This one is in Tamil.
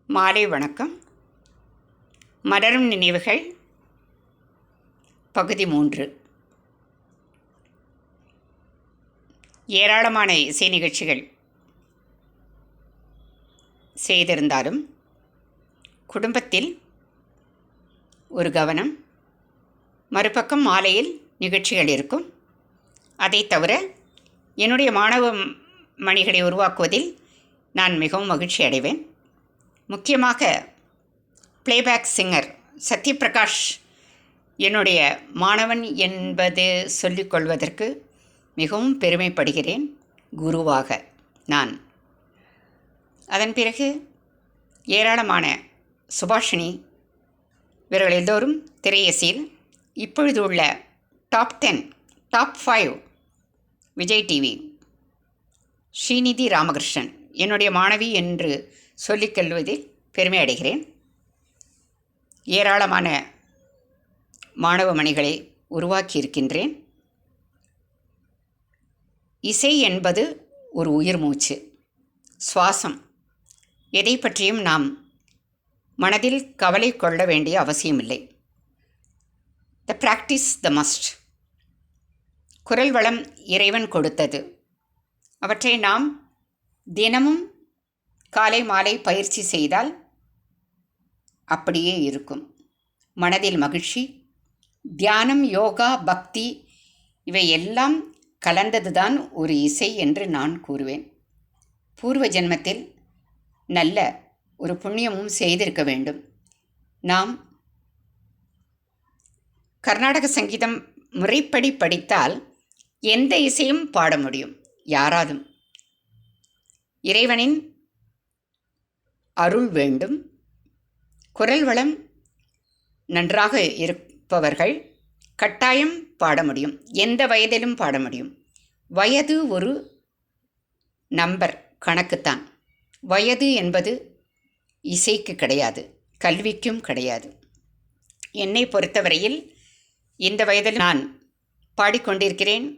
மாலை வணக்கம். மலரும் நினைவுகள் பகுதி 3. ஏராளமான இசை நிகழ்ச்சிகள் செய்திருந்தாலும் குடும்பத்தில் ஒரு கவனம், மறுபக்கம் மாலையில் நிகழ்ச்சிகள் இருக்கும். அதை தவிர என்னுடைய மாணவ மணிகளை உருவாக்குவதில் நான் மிகவும் மகிழ்ச்சி அடைவேன். முக்கியமாக பிளேபேக் சிங்கர் சத்யபிரகாஷ் என்னுடைய மாணவன் என்பது சொல்லிக்கொள்வதற்கு மிகவும் பெருமைப்படுகிறேன், குருவாக நான். அதன் பிறகு ஏராளமான சுபாஷினி இவர்கள் எல்லோரும் திரையசியில் இப்பொழுது உள்ள top 10, top 5 Vijay TV Srinidhi Ramakrishnan என்னுடைய மாணவி என்று சொல்லிக்கொள்வதில் பெருமை அடைகிறேன். ஏராளமான மாணவ மணிகளை உருவாக்கியிருக்கின்றேன். இசை என்பது ஒரு உயிர் மூச்சு, சுவாசம். எதை பற்றியும் நாம் மனதில் கவலை கொள்ள வேண்டிய அவசியமில்லை. த ப்ராக்டிஸ் த மஸ்ட். குரல் வளம் இறைவன் கொடுத்தது. அவற்றை நாம் தினமும் காலை மாலை பயிற்சி செய்தால் அப்படியே இருக்கும். மனதில் மகிழ்ச்சி, தியானம், யோகா, பக்தி இவை எல்லாம் கலந்ததுதான் ஒரு இசை என்று நான் கூறுவேன். பூர்வ ஜென்மத்தில் நல்ல ஒரு புண்ணியமும் செய்திருக்க வேண்டும். நாம் கர்நாடக சங்கீதம் முறைப்படி படித்தால் எந்த இசையும் பாட முடியும், யாராலும். இறைவனின் அருள் வேண்டும். குரல் வளம் நன்றாக இருப்பவர்கள் கட்டாயம் பாட முடியும், எந்த வயதிலும் பாட முடியும். வயது ஒரு நம்பர், கணக்குத்தான். வயது என்பது இசைக்கு கிடையாது, கல்விக்கும் கிடையாது. என்னை பொறுத்தவரையில் இந்த வயதில் நான் பாடிக்கொண்டிருக்கிறேன்.